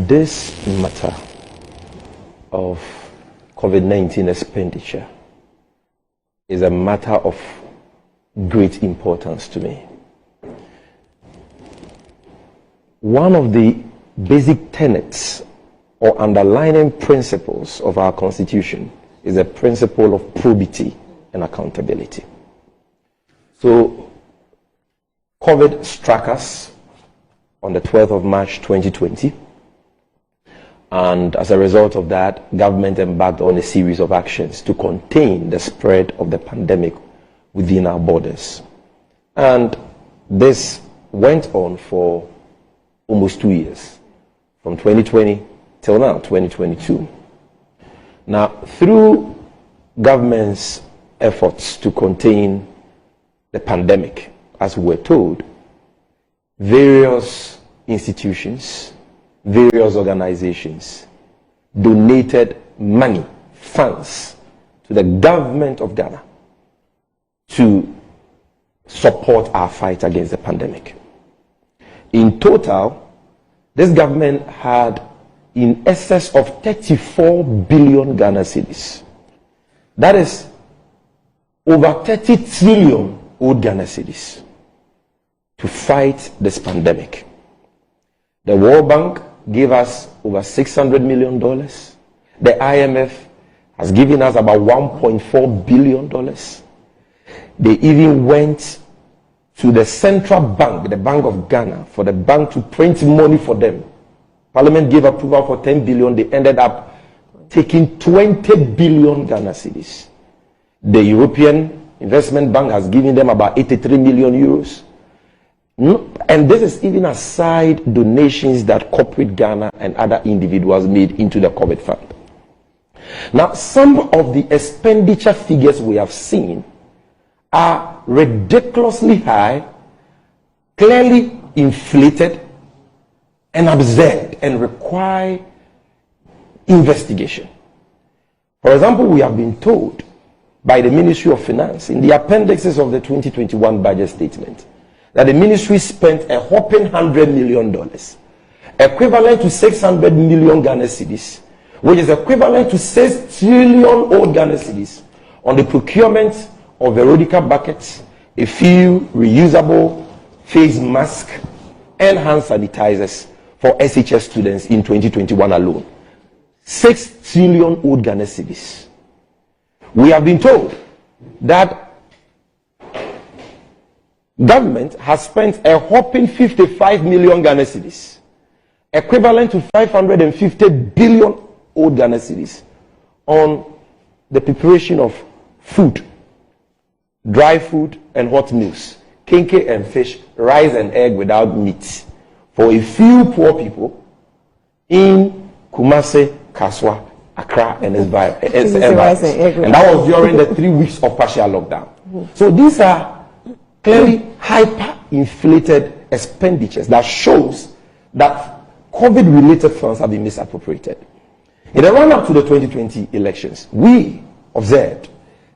this matter of COVID-19 expenditure is a matter of great importance to me. One of the basic tenets or underlying principles of our Constitution is a principle of probity and accountability. So, COVID struck us on the 12th of March 2020, and as a result of that, government embarked on a series of actions to contain the spread of the pandemic within our borders. And this went on for almost 2 years, from 2020 till now, 2022. Now, through government's efforts to contain the pandemic, as we were told, various institutions, various organizations donated money, funds, to the government of Ghana to support our fight against the pandemic. In total, this government had in excess of 34 billion Ghana cedis. That is over 30 trillion old Ghana cedis to fight this pandemic. The World Bank gave us over $600 million. The IMF has given us about $1.4 billion. They even went to the central bank, the Bank of Ghana, for the bank to print money for them. Parliament gave approval for 10 billion. They ended up taking 20 billion Ghana cedis. The European Investment Bank has given them about 83 million euros. And this is even aside donations that corporate Ghana and other individuals made into the Covert Fund. Now, some of the expenditure figures we have seen are ridiculously high, clearly inflated, and absurd, and require investigation. For example, we have been told by the Ministry of Finance in the appendixes of the 2021 budget statement that the ministry spent a whopping $100 million, equivalent to 600 million Ghana cedis, which is equivalent to 6 trillion old Ghana cedis, on the procurement of Veronica buckets, a few reusable face masks, and hand sanitizers for SHS students in 2021 alone. 6 trillion old Ghana cedis. We have been told that government has spent a whopping 55 million Ghana cedis, equivalent to 550 billion old Ghana cedis, on the preparation of food, dry food and hot meals, kinky and fish, rice and egg without meat, for a few poor people in Kumasi, Kaswa, Accra, and environs. And that was during the 3 weeks of partial lockdown. So these are clearly hyper-inflated expenditures that shows that COVID-related funds have been misappropriated. In the run-up to the 2020 elections, we observed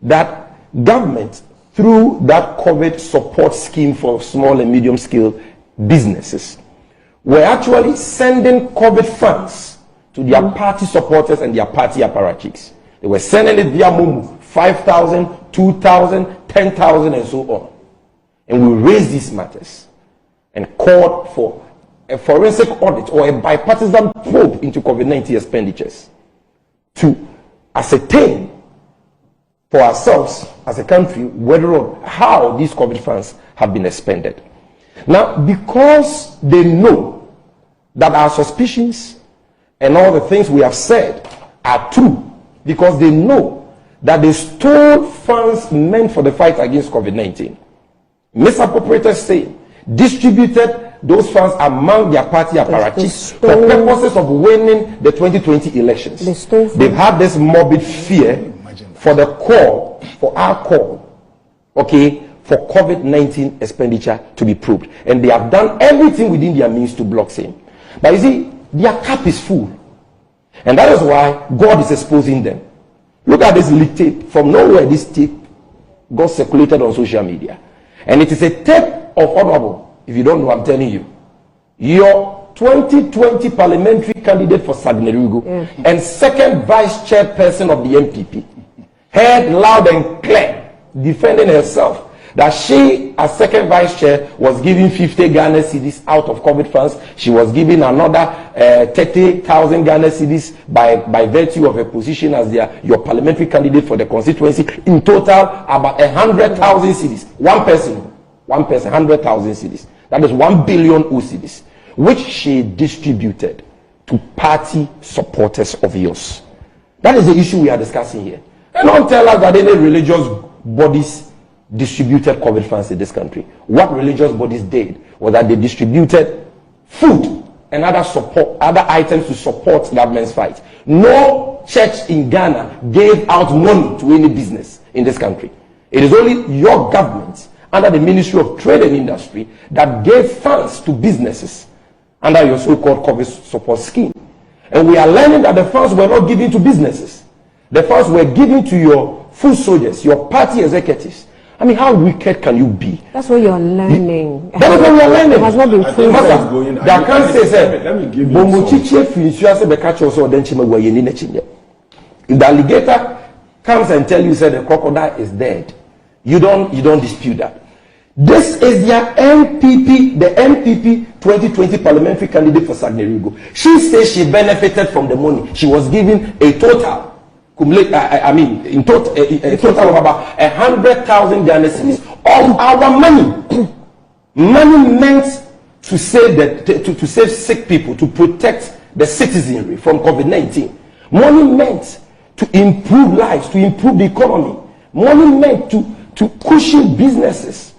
that government, through that COVID support scheme for small and medium-scale businesses, were actually sending COVID funds to their party supporters and their party apparatchiks. They were sending it via Momo, 5,000, 2,000, 10,000, and so on. And we raised these matters and called for a forensic audit or a bipartisan probe into COVID-19 expenditures to ascertain for ourselves as a country whether or how these COVID funds have been expended. Now, because they know that our suspicions and all the things we have said are true, because they know that they stole funds meant for the fight against COVID-19, misappropriated saying, distributed those funds among their party apparatchiks for purposes of winning the 2020 elections. They've had this morbid fear for the call, for our call, okay, for COVID-19 expenditure to be probed. And they have done everything within their means to block same. But you see, their cup is full. And that is why God is exposing them. Look at this leak tape. From nowhere, this tape got circulated on social media. And it is a tape of Honorable. If you don't know, I'm telling you. Your 2020 parliamentary candidate for Sagnerigo and second vice chairperson of the NPP, heard loud and clear defending herself that she, as second vice chair, was giving 50 Ghana cedis out of Covert Funds. She was giving another 30,000 Ghana cedis by virtue of her position as your parliamentary candidate for the constituency. In total, about 100,000 cedis. One person, 100,000 cedis. That is 1 billion cedis, which she distributed to party supporters of yours. That is the issue we are discussing here. And don't tell us that any religious bodies distributed Covert Funds in this country. What religious bodies did was that they distributed food and other items to support government's fight. No church in Ghana gave out money to any business in this country. It is only your government under the Ministry of Trade and Industry that gave funds to businesses under your so-called COVID support scheme. And we are learning that the funds were not given to businesses. The funds were given to your foot soldiers, your party executives. I mean, how wicked can you be? That's what you're learning. That is what we are learning. It has not been proven. That can't say, if the alligator comes and tells you that the crocodile is dead, you don't dispute that. This is their NPP, the NPP 2020 parliamentary candidate for Sagnerigo. She says she benefited from the money. She was given a total. In total of about 100,000 Ghana cedis of our money. Money meant to save to save sick people, to protect the citizenry from COVID-19. Money meant to improve lives, to improve the economy. Money meant to cushion businesses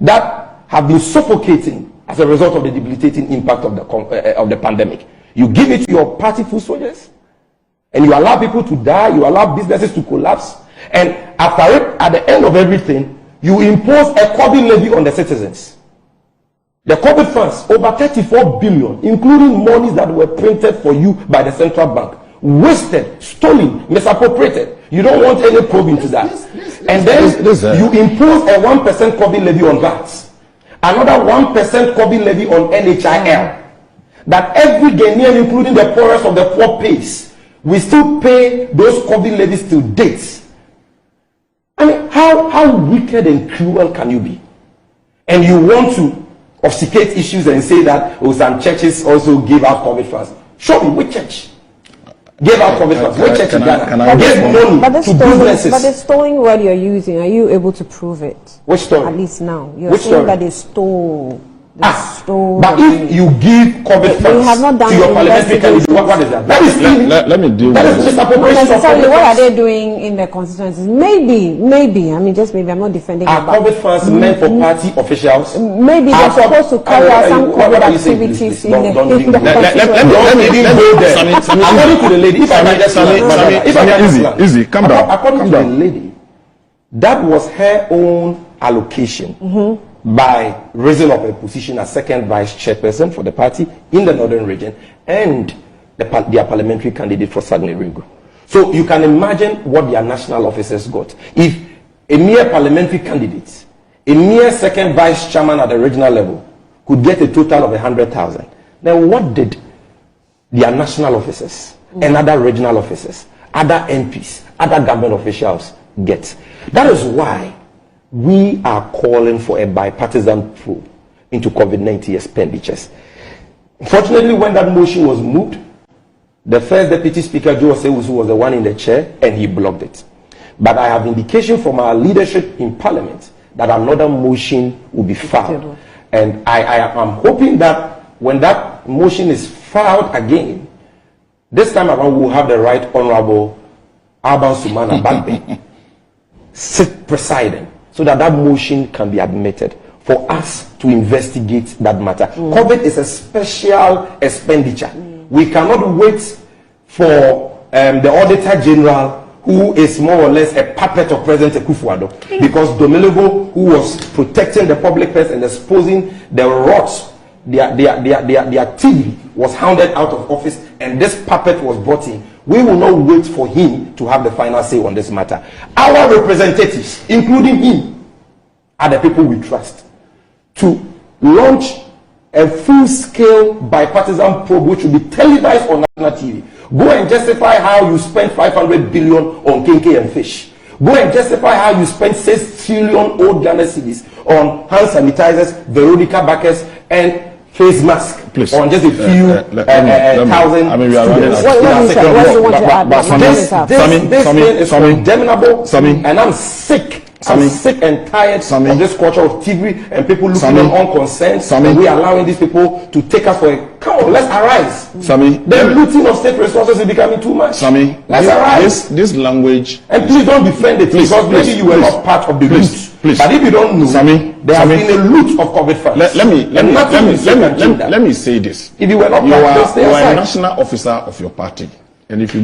that have been suffocating as a result of the debilitating impact of the pandemic. You give it to your party foot soldiers, and you allow people to die, you allow businesses to collapse, and after it, at the end of everything, you impose a COVID levy on the citizens. The COVID funds, over 34 billion, including monies that were printed for you by the central bank, wasted, stolen, misappropriated. You don't want any probe into that. And then you impose a 1% COVID levy on that, another 1% COVID levy on NHIL, that every Ghanaian, including the poorest of the poor, pays. We still pay those COVID levies till date. I mean, how wicked and cruel can you be? And you want to obfuscate issues and say that some churches also give out COVID funds. Show me which church gave out COVID funds. Which church in Ghana gave money to businesses? But the stolen word you're using, are you able to prove it? Which story? At least now. You're saying that they stole. But if you give COVID funds to your parliamentary candidate, what is that? That is stealing. Let me deal that with is misappropriation of COVID funds. What are they doing in the constituencies? Maybe. I mean, just maybe. I'm not defending. Are COVID funds meant for party officials? Maybe they're supposed to carry out some COVID activities in the constituency. Let me go there. According to the lady, if I can easy, calm down. According to the lady, that was her own allocation. By raising up a position as second vice chairperson for the party in the northern region and their parliamentary candidate for Sagnerigo. So you can imagine what their national officers got. If a mere parliamentary candidate, a mere second vice chairman at the regional level could get a total of 100,000, then what did their national officers and other regional officers, other MPs, other government officials get? That is why we are calling for a bipartisan probe into COVID-19 expenditures. Unfortunately, when that motion was moved, the first Deputy Speaker, Joe Osewusu, was the one in the chair, and he blocked it. But I have indication from our leadership in Parliament that another motion will be filed. And I am hoping that when that motion is filed again, this time around we will have the Right Honorable Alban Sumana Bagbe sit presiding, so that that motion can be admitted for us to investigate that matter. COVID is a special expenditure. We cannot wait for the Auditor General, who is more or less a puppet of President Cönfʋsiön, because Domelevo, who was protecting the public purse and exposing the rots, their TV was hounded out of office, and this puppet was brought in. We will not wait for him to have the final say on this matter. Our representatives, including him, are the people we trust to launch a full-scale bipartisan probe which will be televised on national TV. Go and justify how you spent 500 billion on KK and fish. Go and justify how you spent 6 trillion old Ghana cedis on hand sanitizers, Veronica Bacchus, and face mask. Please. On just a few thousand. I mean, we are running out. What do you want to add? This thing is condemnable, Sammy, and I'm sick. Sammy, I'm sick and tired Sammy, of this culture of TV and people looking Sammy, on unconcerned. Sammy, and we are allowing these people to take us for a... Come on, let's arise. Sammy, the looting of state resources is becoming too much. Sammy, let's arise. This language... And please don't defend it, because maybe you were not part of the loot. Please. But if you don't know, Sammy, there has been a loot of Covert Funds. Let me say this. If you were not part, you are stay aside. a national officer of your party. And if you